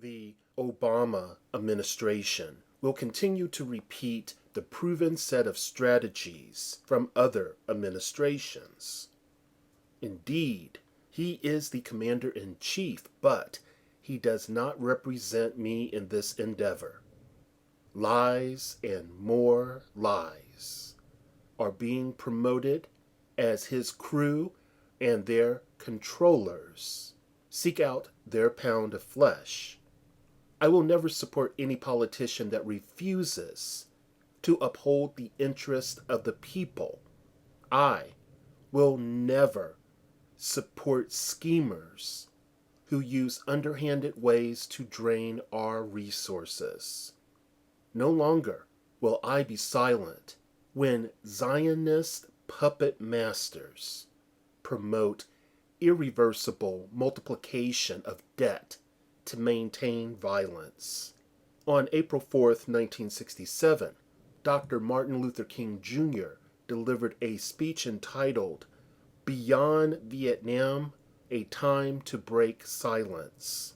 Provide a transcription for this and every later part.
the Obama administration will continue to repeat the proven set of strategies from other administrations. Indeed, he is the commander-in-chief, but he does not represent me in this endeavor. Lies and more lies are being promoted as his crew and their controllers seek out their pound of flesh. I will never support any politician that refuses to uphold the interest of the people. I will never support schemers who use underhanded ways to drain our resources. No longer will I be silent when Zionist puppet masters promote irreversible multiplication of debt to maintain violence. On April 4th, 1967, Dr. Martin Luther King Jr. delivered a speech entitled Beyond Vietnam, A Time to Break Silence.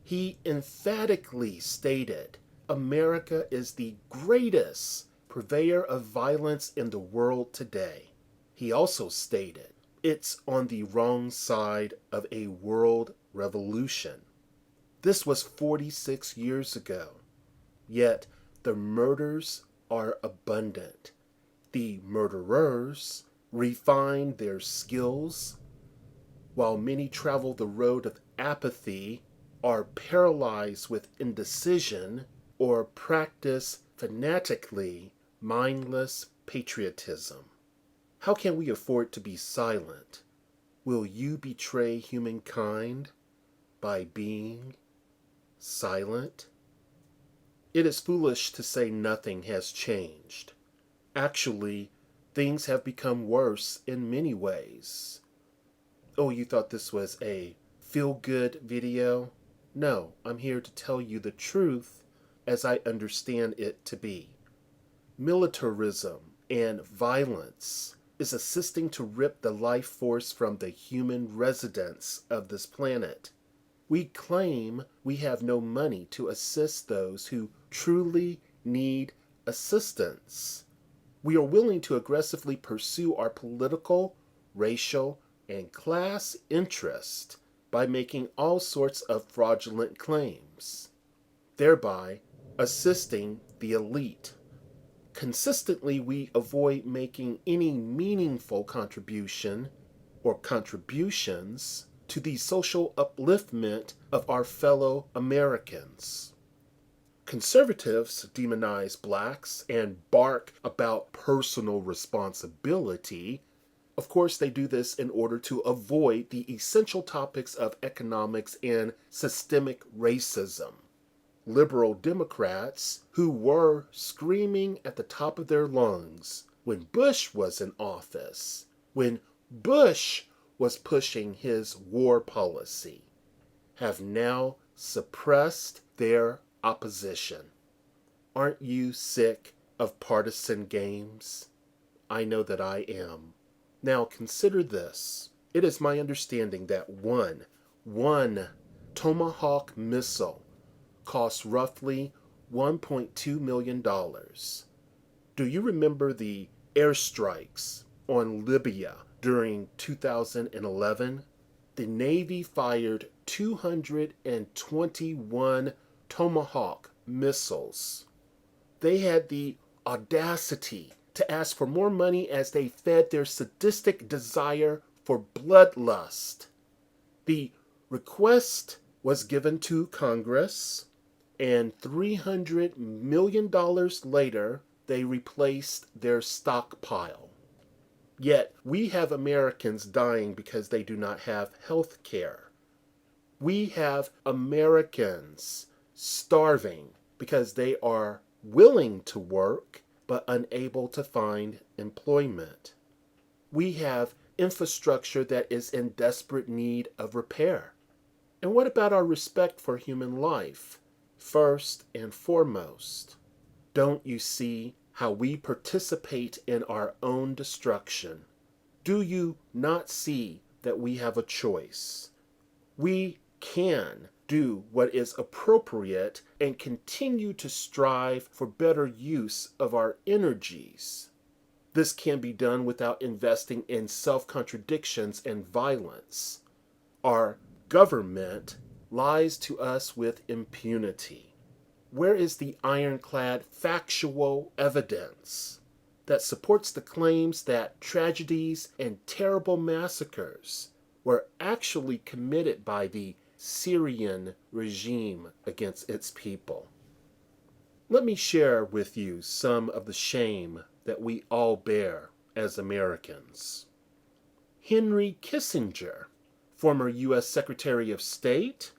He emphatically stated, America is the greatest purveyor of violence in the world today. He also stated, it's on the wrong side of a world revolution. This was 46 years ago, yet the murders are abundant. The murderers refine their skills, while many travel the road of apathy, are paralyzed with indecision, or practice fanatically mindless patriotism. How can we afford to be silent? Will you betray humankind by being silent? It is foolish to say nothing has changed. Actually, things have become worse in many ways. Oh, you thought this was a feel-good video? No, I'm here to tell you the truth as I understand it to be. Militarism and violence is assisting to rip the life force from the human residents of this planet. We claim we have no money to assist those who truly need assistance. We are willing to aggressively pursue our political, racial, and class interest by making all sorts of fraudulent claims, thereby assisting the elite. Consistently, we avoid making any meaningful contribution or contributions to the social upliftment of our fellow Americans. Conservatives demonize blacks and bark about personal responsibility. Of course, they do this in order to avoid the essential topics of economics and systemic racism. Liberal Democrats, who were screaming at the top of their lungs when Bush was in office, when Bush was pushing his war policy, have now suppressed their opposition. Aren't you sick of partisan games? I know that I am. Now consider this. It is my understanding that one Tomahawk missile costs roughly $1.2 million. Do you remember the airstrikes on Libya during 2011? The Navy fired 221 Tomahawk missiles. They had the audacity to ask for more money as they fed their sadistic desire for bloodlust. The request was given to Congress, and $300 million later, they replaced their stockpile. Yet, we have Americans dying because they do not have health care. We have Americans starving because they are willing to work but unable to find employment. We have infrastructure that is in desperate need of repair. And what about our respect for human life? First and foremost, don't you see how we participate in our own destruction? Do you not see that we have a choice? We can do what is appropriate and continue to strive for better use of our energies. This can be done without investing in self-contradictions and violence. Our government lies to us with impunity. Where is the ironclad factual evidence that supports the claims that tragedies and terrible massacres were actually committed by the Syrian regime against its people? Let me share with you some of the shame that we all bear as Americans. Henry Kissinger, former U.S. Secretary of State,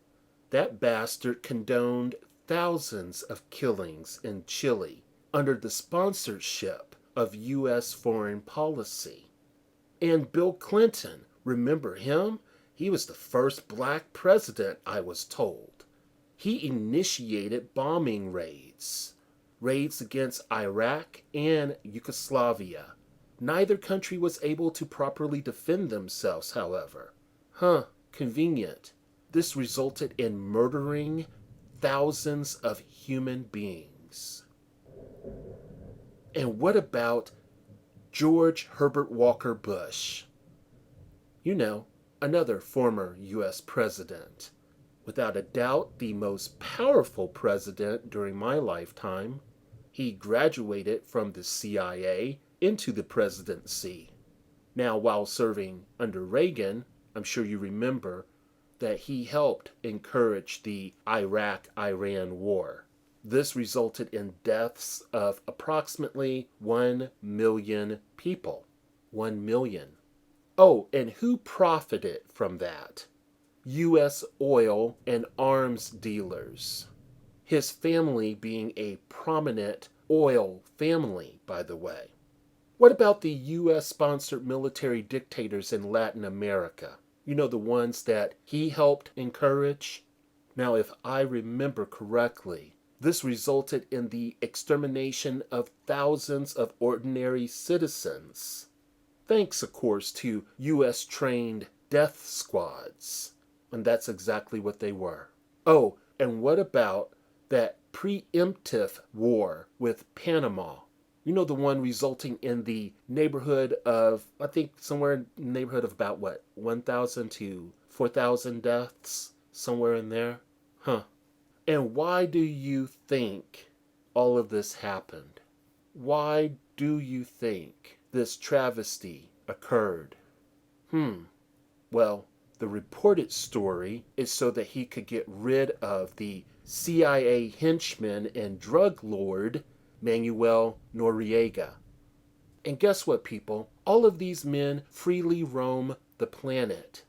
that bastard condoned thousands of killings in Chile under the sponsorship of U.S. foreign policy. And Bill Clinton, remember him? He was the first black president, I was told. He initiated bombing raids against Iraq and Yugoslavia. Neither country was able to properly defend themselves, however. Convenient. This resulted in murdering thousands of human beings. And what about George Herbert Walker Bush? You know, another former U.S. president. Without a doubt, the most powerful president during my lifetime. He graduated from the CIA into the presidency. Now, while serving under Reagan, I'm sure you remember that he helped encourage the Iraq-Iran war. This resulted in deaths of approximately 1 million people. 1 million. Oh, and who profited from that? U.S. oil and arms dealers. His family being a prominent oil family, by the way. What about the U.S.-sponsored military dictators in Latin America? You know, the ones that he helped encourage? Now, if I remember correctly, this resulted in the extermination of thousands of ordinary citizens. Thanks, of course, to U.S.-trained death squads. And that's exactly what they were. Oh, and what about that preemptive war with Panama? You know, the one resulting in the neighborhood of, I think somewhere in the neighborhood of about 1,000 to 4,000 deaths? Somewhere in there? And why do you think all of this happened? Why do you think this travesty occurred? Well, the reported story is so that he could get rid of the CIA henchman and drug lord, Manuel Noriega. And guess what, people? All of these men freely roam the planet.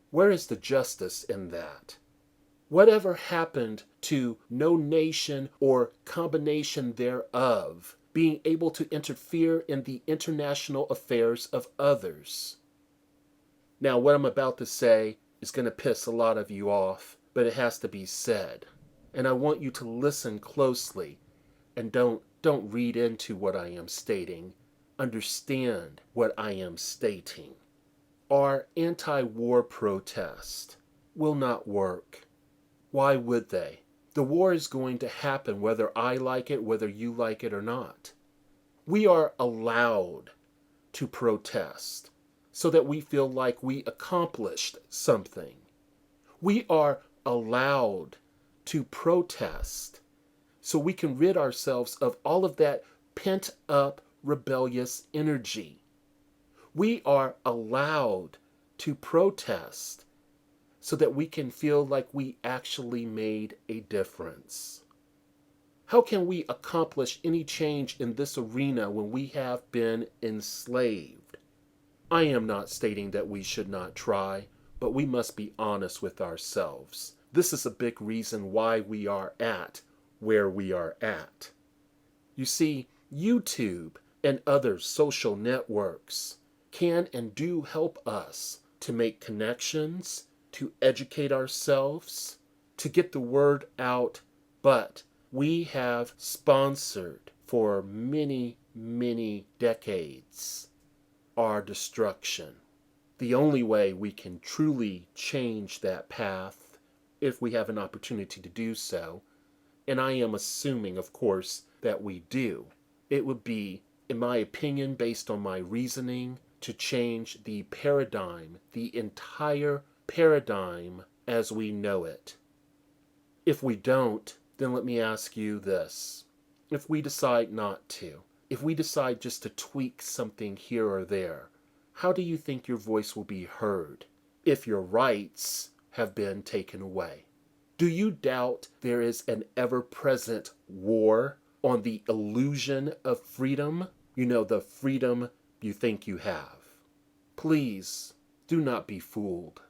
Where is the justice in that? Whatever happened to no nation or combination thereof being able to interfere in the international affairs of others? Now, what I'm about to say is going to piss a lot of you off, but it has to be said. And I want you to listen closely and don't read into what I am stating. Understand what I am stating. Our anti-war protest will not work. Why would they? The war is going to happen whether I like it, whether you like it or not. We are allowed to protest so that we feel like we accomplished something. We are allowed to protest so we can rid ourselves of all of that pent-up rebellious energy. We are allowed to protest so that we can feel like we actually made a difference. How can we accomplish any change in this arena when we have been enslaved? I am not stating that we should not try, but we must be honest with ourselves. This is a big reason why we are at where we are at. You see, YouTube and other social networks can and do help us to make connections, to educate ourselves, to get the word out, but we have sponsored for many, many decades our destruction. The only way we can truly change that path if we have an opportunity to do so, and I am assuming, of course, that we do, it would be, in my opinion, based on my reasoning, to change the paradigm, the entire paradigm as we know it. If we don't, then let me ask you this. If we decide not to, if we decide just to tweak something here or there, how do you think your voice will be heard if your rights have been taken away? Do you doubt there is an ever-present war on the illusion of freedom? You know, the freedom you think you have. Please, do not be fooled.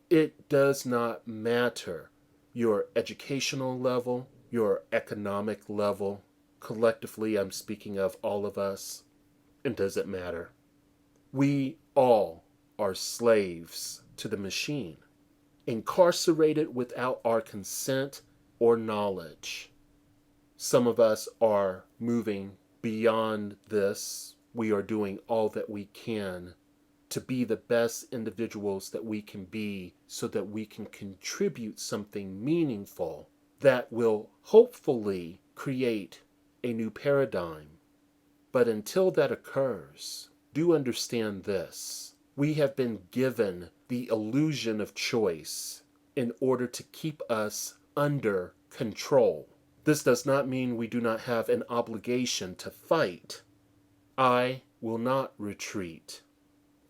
It does not matter your educational level, your economic level. Collectively, I'm speaking of all of us. It doesn't matter. We all are slaves to the machine, incarcerated without our consent or knowledge. Some of us are moving beyond this. We are doing all that we can to be the best individuals that we can be so that we can contribute something meaningful that will hopefully create a new paradigm. But until that occurs, do understand this. We have been given the illusion of choice in order to keep us under control. This does not mean we do not have an obligation to fight. I will not retreat.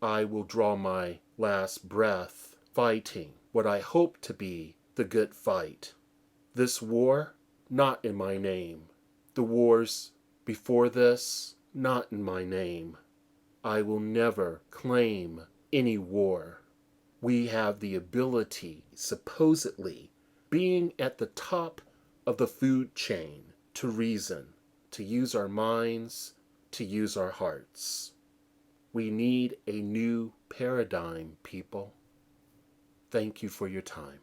I will draw my last breath fighting what I hope to be the good fight. This war, not in my name. The wars before this, not in my name. I will never claim any war. We have the ability, supposedly, being at the top of the food chain, to reason, to use our minds, to use our hearts. We need a new paradigm, people. Thank you for your time.